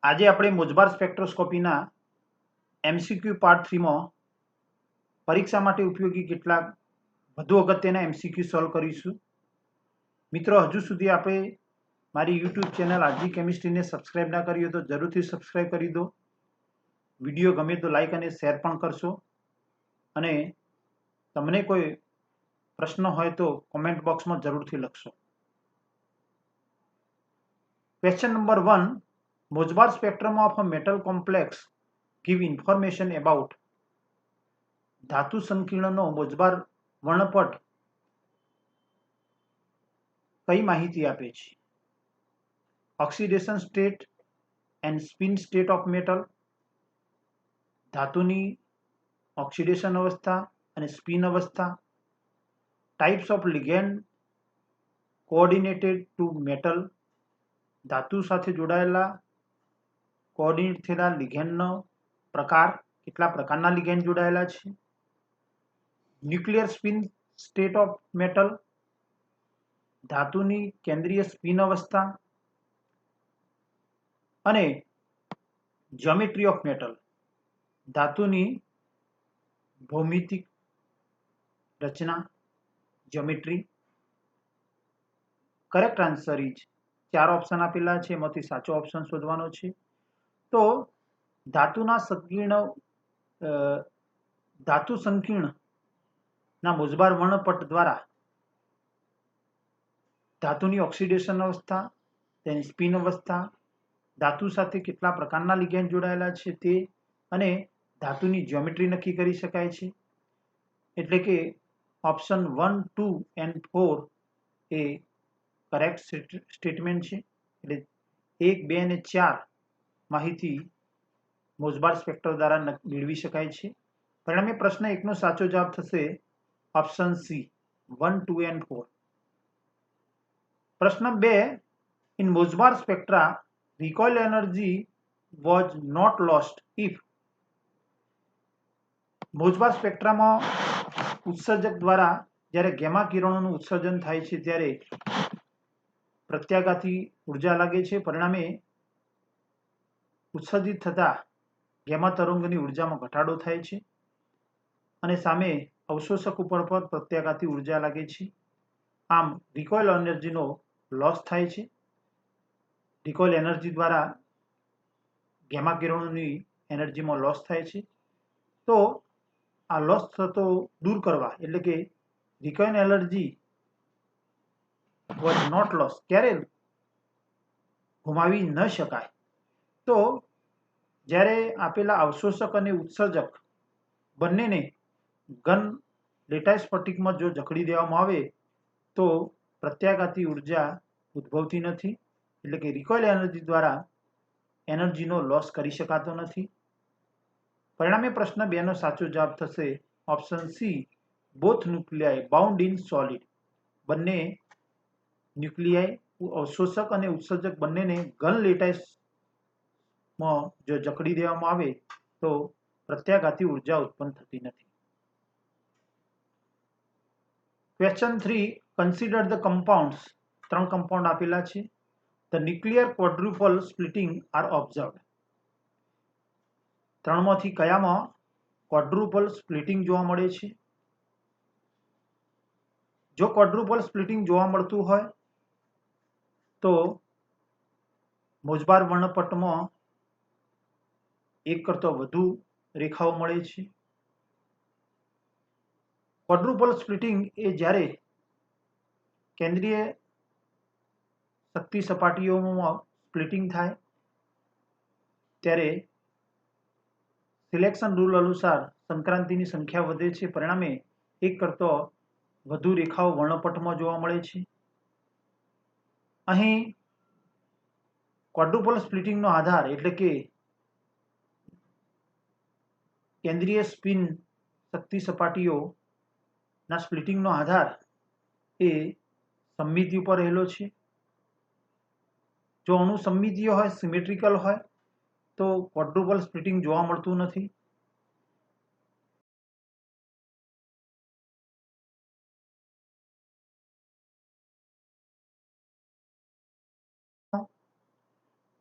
આજે આપણે મોજબાર સ્પેક્ટ્રોસ્કોપીના MCQ part 3 માં પરીક્ષા માટે ઉપયોગી કેટલાક વધુ અગત્યના MCQ સોલ્વ કરીશું. મિત્રો, હજુ સુધી આપણે મારી YouTube ચેનલ આરજી કેમિસ્ટ્રીને સબસ્ક્રાઇબ ના કરી હોય તો જરૂરથી સબસ્ક્રાઇબ કરી દો. વિડીયો ગમે તો લાઈક અને શેર પણ કરશો, અને તમને કોઈ પ્રશ્ન હોય તો કોમેન્ટ બોક્સમાં જરૂરથી લખશો. Question number 1. Mossbauer spectrum of a metal complex give information about. ધાતુ સંકીર્ણનો મોજબાર વર્ણપટ કઈ માહિતી આપે છે? Oxidation state and spin state of metal, ધાતુની ઓક્સિડેશન અવસ્થા અને સ્પિન અવસ્થા, types of ligand coordinated to metal, ધાતુ સાથે જોડાયેલા કોઓર્ડિનેટ થયેલા લિગેન્ડનો પ્રકાર, કેટલા પ્રકારના લિગેન્ડ જોડાયેલા છે, nuclear spin state of metal, ધાતુની કેન્દ્રીય સ્પિન અવસ્થા, અને જ્યોમેટ્રી ઓફ મેટલ, ધાતુની ભૌમિતિક રચના, geometry. Correct answer is 4 option આપેલા છે, એમાંથી સાચો ઓપ્શન શોધવાનો છે. તો ધાતુ સંકીર્ણના મોજબાર વર્ણપટ દ્વારા ધાતુની ઓક્સિડેશન અવસ્થા, તેની સ્પિન અવસ્થા, ધાતુ સાથે કેટલા પ્રકારના લિગેન્ડ જોડાયેલા છે તે, અને ધાતુની જ્યોમેટ્રી નક્કી કરી શકાય છે. એટલે કે option 1, 2 and 4 A correct statement છે. એટલે 1, 2 અને 4 માહિતી મોજબાર સ્પેક્ટર દ્વારા મેળવી શકાય છે. પરિણામે પ્રશ્ન 1 નો સાચો જવાબ થશે ઓપ્શન સી, 1, 2 એન્ડ 4. પ્રશ્ન 2. In Mossbauer spectra recoil energy was not lost if. Mossbauer સ્પેક્ટ્રામાં ઉત્સર્જક દ્વારા જ્યારે ગેમા કિરણોનું ઉત્સર્જન થાય છે ત્યારે પ્રત્યાઘાતી ઉર્જા લાગે છે. પરિણામે ઉત્સર્જિત થતા ગેમા તરંગોની ઉર્જામાં ઘટાડો થાય છે, અને સામે અવશોષક ઉપર પણ પ્રત્યાઘાતી ઉર્જા લાગે છે. આમ રિકોઇલ એનર્જીનો લોસ થાય છે. રિકોઇલ એનર્જી દ્વારા ગેમા કિરણોની એનર્જીમાં લોસ થાય છે. તો આ લોસ થતો દૂર કરવા, એટલે કે રિકોઇલ એનર્જી વોઝ નોટ લોસ, ક્યારે ગુમાવી ન શકાય. તો જ્યારે આપેલા અવશોષક અને ઉત્સર્જક બંનેને ઘન લેટાઇસ સ્ફટિકમાં જો જકડી દેવામાં આવે તો પ્રત્યાઘાતી ઉર્જા ઉદ્ભવતી નથી. એટલે કે રિકોઇલ એનર્જી દ્વારા એનર્જીનો લોસ કરી શકાતો નથી. પરિણામે પ્રશ્ન 2 નો સાચો જવાબ થશે option C, both nuclei bound in solid. બંને ન્યુક્લિયાઈ, અવશોષક અને ઉત્સર્જક બંનેને ઘન લેટાઇસમાં જો જકડી દેવામાં આવે તો પ્રત્યાઘાતી ઉર્જા ઉત્પન્ન થતી નથી. Question 3. Consider the compounds. 3 compound આપેલા છે. The nuclear quadrupole splitting are observed. 3 માંથી કયામાં ક્વોડ્રુપલ સ્પ્લિટિંગ જોવા મળે છે? જો ક્વોડ્રુપલ સ્પ્લિટિંગ જોવા મળતું હોય તો મોજબાર વર્ણપટમાં એક કરતો વધુ રેખાઓ મળે છે. ક્વોડ્રુપલ સ્પ્લિટિંગ એ જ્યારે કેન્દ્રીય શક્તિ સપાટીઓમાં સ્પ્લિટિંગ થાય ત્યારે સિલેક્શન રૂલ અનુસાર સંક્રાંતિની સંખ્યા વધે છે. પરિણામે એક કરતો વધુ રેખાઓ વર્ણપટમાં જોવા મળે છે. અહીં ક્વોડ્રુપલ સ્પ્લિટિંગનો આધાર, એટલે કે કેન્દ્રીય સ્પિન શક્તિ સપાટીઓના સ્પ્લિટિંગનો આધાર એ સમમિતિ ઉપર રહેલો છે. જો અણુ સમમિતીય હોય, સિમેટ્રિકલ હોય તો ક્વોડ્રુપલ સ્પ્લિટિંગ જોવા મળતું નથી.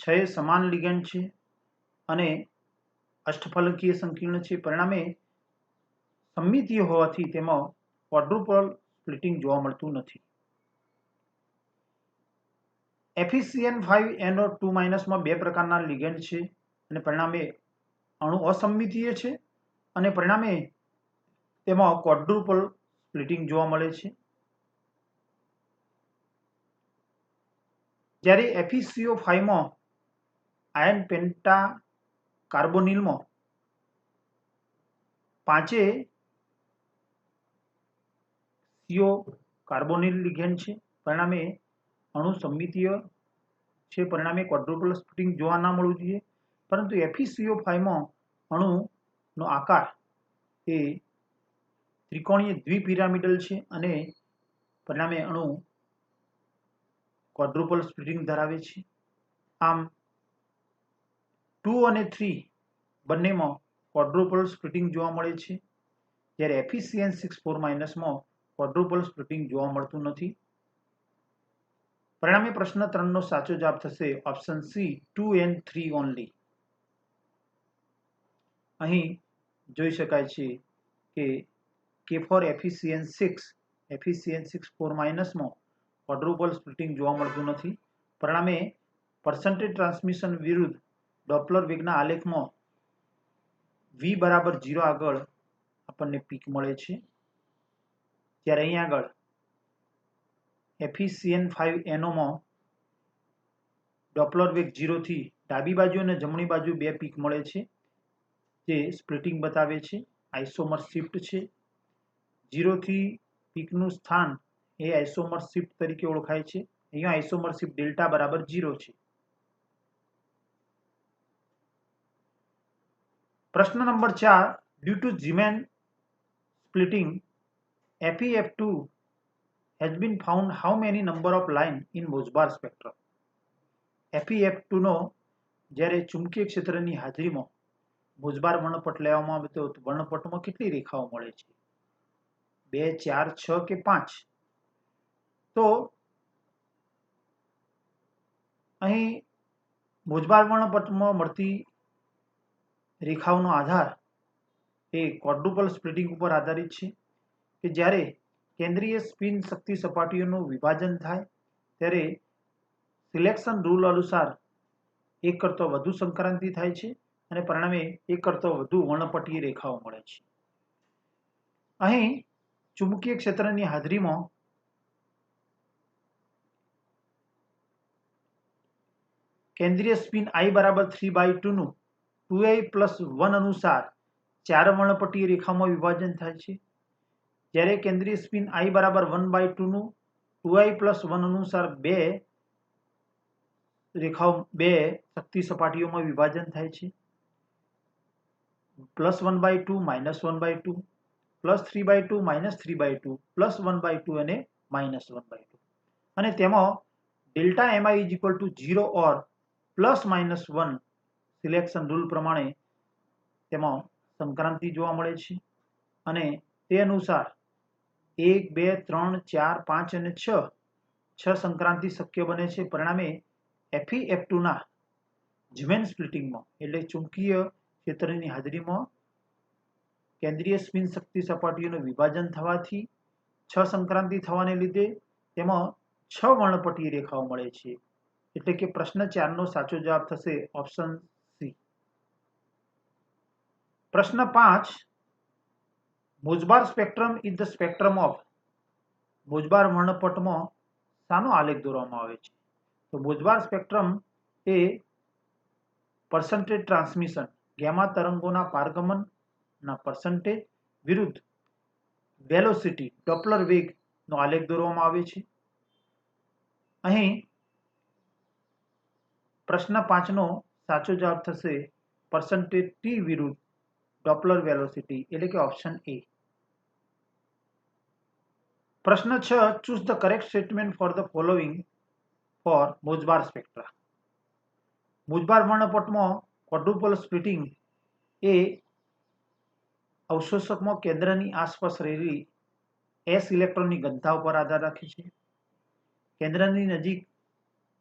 6 સમાન લિગેન્ડ છે અને અષ્ટફલકીય સંકીર્ણ છે. પરિણામે સમમિતીય હોવાથી તેમાં ક્વોડ્રુપલ સ્પ્લિટિંગ જોવા મળતું નથી. FeCN5NO2- માં બે પ્રકારના લિગેન્ડ છે અને પરિણામે અણુ અસમમિતીય છે અને પરિણામે તેમાં ક્વોડ્રુપલ સ્પ્લિટિંગ જોવા મળે છે. જ્યારે FeCO5 માં આયર્ન પેન્ટા કાર્બોનિલમાં 5 CO કાર્બોનિલ લિગેન્ડ છે. પરિણામે અણુ સમમિતીય છે. પરિણામે ક્વોડ્રુપલ સ્પ્લિટિંગ જોવા ના મળવું જોઈએ. પરંતુ FeCO5 માં અણુનો આકાર એ ત્રિકોણીય દ્વિપિરામિડલ છે અને પરિણામે અણુ ક્વોડ્રુપલ સ્પ્લિટિંગ ધરાવે છે. આમ 2 અને 3 બંનેમાં ક્વોડ્રુપલ સ્પ્લિટિંગ જોવા મળે છે, જ્યારે FeCN6-4- માં ક્વોડ્રુપલ સ્પ્લિટિંગ જોવા મળતું નથી. પરિણામે પ્રશ્ન 3 નો સાચો જવાબ થશે ઓપ્શન સી 2 and 3 ઓનલી. અહીં જોઈ શકાય છે કે ફોર FeCN6-4- માં ક્વોડ્રુપલ સ્પ્લિટિંગ જોવા મળતું નથી. પરિણામે પર્સન્ટેજ ટ્રાન્સમિશન વિરુદ્ધ ડોપલર વેગના આલેખમાં V બરાબર 0 આગળ આપણને પીક મળે છે, ત્યારે અહીં આગળ FeCN5NO માં ડોપલર વેગ 0 થી ડાબી બાજુ અને જમણી બાજુ બે પીક મળે છે, જે સ્પ્લિટિંગ બતાવે છે. આઇસોમર શિફ્ટ છે. 0 થી પીકનું સ્થાન એ આઇસોમર શિફ્ટ તરીકે ઓળખાય છે. અહીંયા આઇસોમર શિફ્ટ ડેલ્ટા બરાબર 0 છે. પ્રશ્ન number 4, due to Zeeman splitting, FeF2 has been found how many number of line in Mossbar spectrum? FeF2 નો જ્યારે ચુંબકીય ક્ષેત્રની હાજરીમાં મોઝબાર વર્ણપટ લેવામાં આવે તો વર્ણપટમાં કેટલી રેખાઓ મળે છે? 2, 4, 6 કે 5? તો અહીં મોઝબાર વર્ણપટમાં મળતી રેખાઓનો આધાર એ ક્વોડ્રુપલ સ્પ્લિટિંગ ઉપર આધારિત છે કે જ્યારે કેન્દ્રીય સ્પિન શક્તિ સપાટીઓનું વિભાજન થાય ત્યારે સિલેક્શન રૂલ અનુસાર એક કરતો વધુ સંક્રાંતિ થાય છે અને પરિણામે એક કરતો વધુ વર્ણપટીય રેખાઓ મળે છે. અહીં ચુંબકીય ક્ષેત્રની હાજરીમાં કેન્દ્રીય સ્પિન I બરાબર 3/2 નું 2I+1 અનુસાર 4 વર્ણપટીય રેખામાં વિભાજન થાય છે, જ્યારે કેન્દ્રીય સ્પિન I બરાબર 1/2 નું 2I+1 અનુસાર 2 શક્તિ સપાટીઓમાં વિભાજન થાય છે. +1/2, -1/2, +3/2, -3/2, +1/2 અને -1/2, અને તેમાં ડેલ્ટા Mi = 0 ઓર +-1 સિલેક્શન રૂલ પ્રમાણે તેમાં સંક્રાંતિ જોવા મળે છે અને તે અનુસાર 1, 2, 3, 4, 5 અને 6 સંક્રાંતિ શક્ય બને છે. પરિણામે FeF2 ના ઝીમેન સ્પ્લિટિંગમાં એટલે ચુંબકીય ક્ષેત્રની હાજરીમાં કેન્દ્રીય સ્પિન શક્તિ સપાટીઓનું વિભાજન થવાથી 6 સંક્રાંતિ થવાને લીધે તેમાં 6 વર્ણપટીય રેખાઓ મળે છે. એટલે કે પ્રશ્ન 4 નો સાચો જવાબ થશે ઓપ્શન સી. પ્રશ્ન 5, Mossbauer spectrum is the spectrum of. Mossbauer વર્ણપટમાં શાનો આલેખ દોરવામાં આવે છે? તો મોઝબાર સ્પેક્ટ્રમ એ પર્સન્ટેજ ટ્રાન્સમિશન ગેમા તરંગોના પારગમનના પર્સન્ટેજ વિરુદ્ધ વેલોસિટી ડોપલર વેગનો આલેખ દોરવામાં આવે છે. અહીં પ્રશ્ન 5 નો સાચો જવાબ થશે પર્સન્ટેજ ટી વિરુદ્ધ ડોપલર વેલોસિટી એટલે કે ઓપ્શન એ. પ્રશ્ન 6, choose the correct statement for the following for Mossbauer spectra. Mossbauer વર્ણપટમાં ક્વોડ્રુપલ સ્પ્લિટિંગ એ અવશોષકમાં કેન્દ્રની આસપાસ રહેલી S ઇલેક્ટ્રોનની ઘનતા ઉપર આધાર રાખે છે. કેન્દ્રની નજીક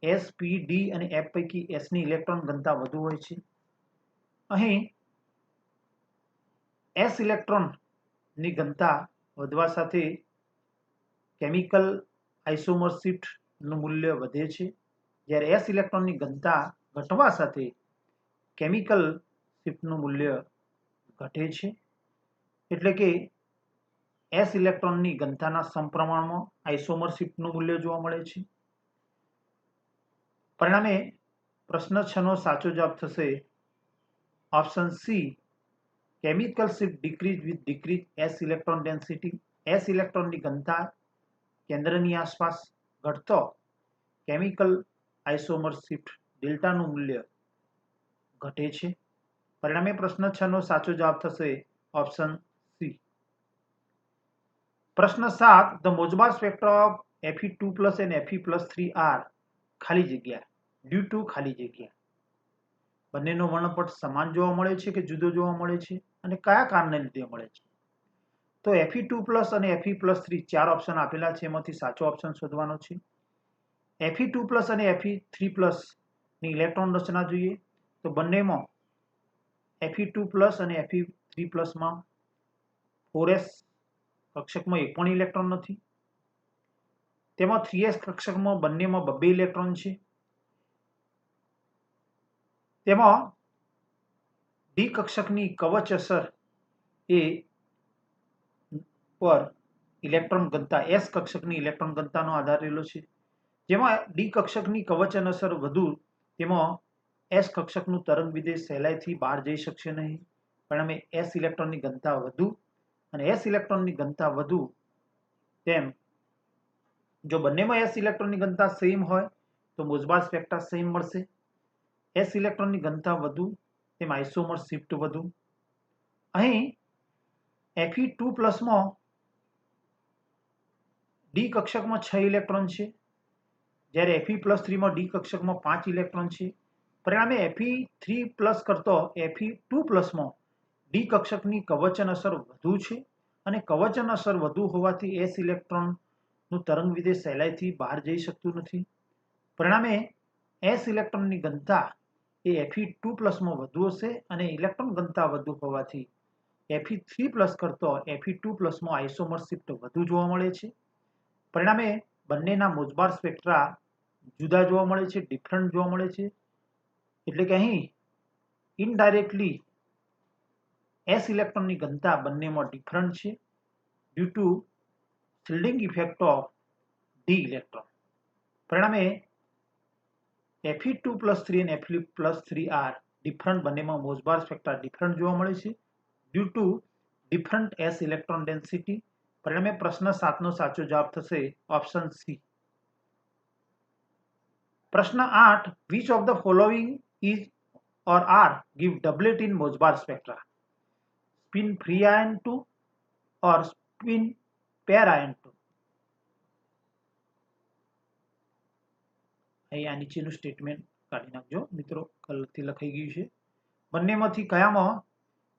એસ, પી, ડી અને એફ પૈકી એસની ઇલેક્ટ્રોન ઘનતા વધુ હોય છે. અહીં એસ ઇલેક્ટ્રોનની ઘનતા વધવા સાથે કેમિકલ આઇસોમરશિફ્ટનું મૂલ્ય વધે છે, જ્યારે એસ ઇલેક્ટ્રોનની ઘનતા ઘટવા સાથે કેમિકલ શિફ્ટનું મૂલ્ય ઘટે છે. એટલે કે એસ ઇલેક્ટ્રોનની ઘનતાના સમપ્રમાણમાં આઇસોમર શિફ્ટનું મૂલ્ય જોવા મળે છે. પરિણામે પ્રશ્ન 6 નો સાચો જવાબ થશે option C, chemical shift decrease with decrease S electron density. S ઇલેક્ટ્રોનની ઘનતા કેન્દ્રની આસપાસ ઘટતો કેમિકલ આઇસોમર શિફ્ટ ડેલ્ટાનું મૂલ્ય ઘટે છે. પરિણામે પ્રશ્ન 6 નો સાચો જવાબ થશે ઓપ્શન સી. પ્રશ્ન 7, the Mossbauer spectrum of Fe2+ and Fe+3 are ખાલી જગ્યા ડ્યુ ટુ ખાલી જગ્યા. બંનેનો વર્ણપટ સમાન જોવા મળે છે કે જુદો જોવા મળે છે અને કયા કારણને લીધે મળે છે? તો Fe2+ અને Fe+3 ચાર ઓપ્શન આપેલા છે, એમાંથી સાચો ઓપ્શન શોધવાનો છે. Fe2+ અને Fe3+ ની ઇલેક્ટ્રોન રચના જોઈએ તો બંનેમાં Fe2+ અને Fe3+ માં 4s કક્ષકમાં એક પણ ઇલેક્ટ્રોન નથી. તેમાં 3s કક્ષકમાં બંનેમાં 2 ઇલેક્ટ્રોન છે. તેમાં ડી કક્ષકની કવચ અસર એ પર ઇલેક્ટ્રોન ઘનતા એસ કક્ષકની ઇલેક્ટ્રોન ઘનતાનો આધાર રહેલો છે. જેમાં ડી કક્ષકની કવચન અસર વધુ, તેમાં એસ કક્ષકનું તરંગ વિધેય સહેલાઈથી બહાર જઈ શકશે નહીં. પરિણામે એસ ઇલેક્ટ્રોનની ઘનતા વધુ અને એસ ઇલેક્ટ્રોનની ઘનતા વધુ તેમ જો બંનેમાં એસ ઇલેક્ટ્રોનની ઘનતા સેમ હોય તો મોઝબાર સ્પેક્ટ્રા સેમ મળશે. એસ ઇલેક્ટ્રોનની ઘનતા વધુ તેમ આઇસોમર શિફ્ટ વધુ. અહીં Fe2+ માં ડી કક્ષકમાં 6 ઇલેક્ટ્રોન છે, જ્યારે Fe+3 માં ડી કક્ષકમાં 5 ઇલેક્ટ્રોન છે. પરિણામે Fe3+ કરતો Fe2+ માં ડી કક્ષકની કવચન અસર વધુ છે અને કવચન અસર વધુ હોવાથી એસ ઇલેક્ટ્રોનનું તરંગ વિધેય સહેલાઈથી બહાર જઈ શકતું નથી. પરિણામે એસ ઇલેક્ટ્રોનની ઘનતા એ Fe2+ માં વધુ હશે અને ઇલેક્ટ્રોન ઘનતા વધુ હોવાથી Fe3+ કરતો Fe2+ માં આઇસોમર શિફ્ટ વધુ જોવા મળે છે. પરિણામે બંનેના મોઝબાર સ્પેક્ટ્રા જુદા જોવા મળે છે, ડિફરન્ટ જોવા મળે છે. એટલે કે અહીં ઇનડાયરેક્ટલી એસ ઇલેક્ટ્રોનની ઘનતા બંનેમાં ડિફરન્ટ છે due to shielding effect of d electron. પરિણામે Fe2+3 અને Fe+3 આર ડિફરન્ટ, બંનેમાં મોઝબાર સ્પેક્ટ્રા ડિફરન્ટ જોવા મળે છે due to different s electron density. પરિણામે પ્રશ્ન 7 નો સાચો જવાબ થશે ઓપ્શન સી. પ્રશ્ન 8, which of the following is or are give doublet in Mossbar spectra? Spin free ion 2 or spin pair ion 2? અહીંયા નીચેનું સ્ટેટમેન્ટ કાઢી નાખજો મિત્રો, કલરથી લખાઈ ગયું છે. બંનેમાંથી કયામાં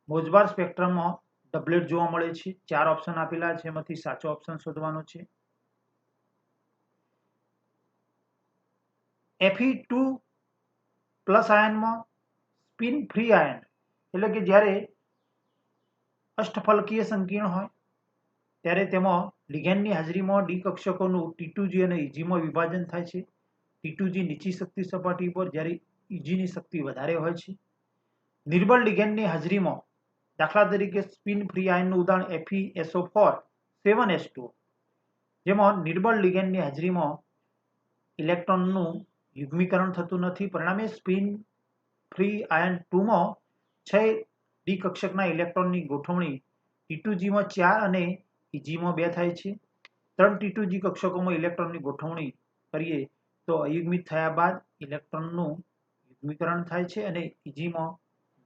મોઝબાર સ્પેક્ટ્રમમાં ડબલેટ જોવા મળે છે? ચાર ઓપ્શન આપેલા છે, એમાંથી સાચો ઓપ્શન શોધવાનો છે. Fe2+ આયનમાં સ્પિન ફ્રી આયન એટલે કે જ્યારે અષ્ટફલકીય સંકીર્ણ હોય ત્યારે તેમાં લિગેન્ડની હાજરીમાં ડી કક્ષકોનું T2G અને EGમાં વિભાજન થાય છે. T2G નીચી શક્તિ સપાટી પર જ્યારે EGની શક્તિ વધારે હોય છે. નિર્બળ લિગેન્ડની હાજરીમાં દાખલા તરીકે સ્પિન ફ્રી આયનનું ઉદાહરણ FeSO4 7s2, જેમાં નિર્બળ લિગેન્ડની હાજરીમાં ઇલેક્ટ્રોનનું યુગ્મીકરણ થતું નથી. પરિણામે સ્પિન ફ્રી આયન 2માં 6 ડી કક્ષકના ઇલેક્ટ્રોનની ગોઠવણી T2Gમાં 4 અને EGમાં 2 થાય છે. 3 T2G કક્ષકોમાં ઇલેક્ટ્રોનની ગોઠવણી કરીએ તો અયુગ્મિત થયા બાદ ઇલેક્ટ્રોનનું યુગ્મીકરણ થાય છે અને EGમાં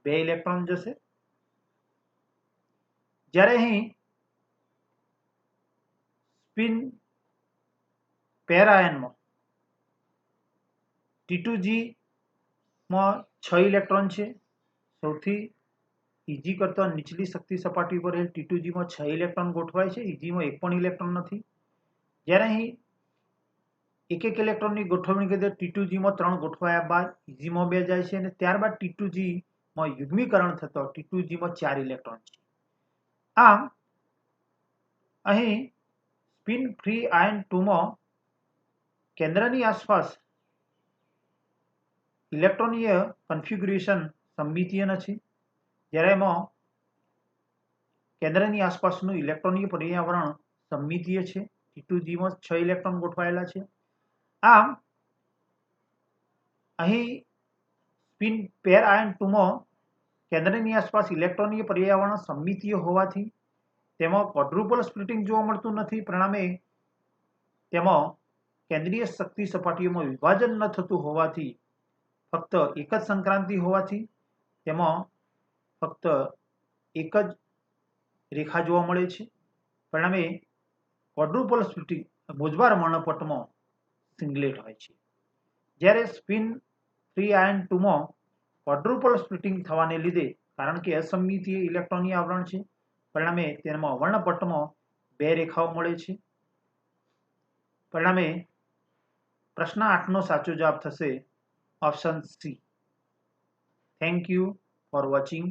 2 ઇલેક્ટ્રોન જશે. જ્યારે અહીં સ્પિન પેર આયનમાં T2Gમાં 6 ઇલેક્ટ્રોન છે. સૌથી EG કરતા નીચલી શક્તિ સપાટી પર T2Gમાં 6 ઇલેક્ટ્રોન ગોઠવાય છે, EGમાં એક પણ ઇલેક્ટ્રોન નથી. જ્યારે અહીં એક એક ઇલેક્ટ્રોનની ગોઠવણી કરી T2G માં 3 ગોઠવાયા બાદ Eg માં 2 જાય છે અને ત્યારબાદ T2G માં યુગ્મીકરણ થતો T2G માં 4 ઇલેક્ટ્રોન છે. આમ અહીં સ્પિન ફ્રી આયન 2 માં કેન્દ્રની આસપાસ ઇલેક્ટ્રોનીય કન્ફિગ્યુરેશન સમમિતીય નથી, જ્યારે એમાં કેન્દ્રની આસપાસનું ઇલેક્ટ્રોનીય પર્યાવરણ સમમિતીય છે. T2G માં 6 ઇલેક્ટ્રોન ગોઠવાયેલા છે. આમ અહીં સ્પિન પેર આયન 2 માં કેન્દ્રની આસપાસ ઇલેક્ટ્રોનીય પર્યાવરણ સમમિતીય હોવાથી તેમાં ક્વોડ્રુપલ સ્પ્લિટિંગ જોવા મળતું નથી. પરિણામે તેમાં કેન્દ્રીય શક્તિ સપાટીઓમાં વિભાજન ન થતું હોવાથી ફક્ત એક જ સંક્રાંતિ હોવાથી તેમાં ફક્ત એક જ રેખા જોવા મળે છે. પરિણામે ક્વોડ્રુપલ સ્પ્લિટિંગ મોજબાર વર્ણપટમાં સિંગલેટ હોય છે. જ્યારે સ્પિન ફ્રી આયન 2 માં ક્વોડ્રુપલ સ્પ્લિટિંગ થવાને લીધે કારણ કે અસમમિતીય ઇલેક્ટ્રોનીય આવરણ છે, પરિણામે તેમાં વર્ણપટમાં 2 રેખાઓ મળે છે. પરિણામે પ્રશ્ન 8નો સાચો જવાબ થશે option C. Thank you for watching.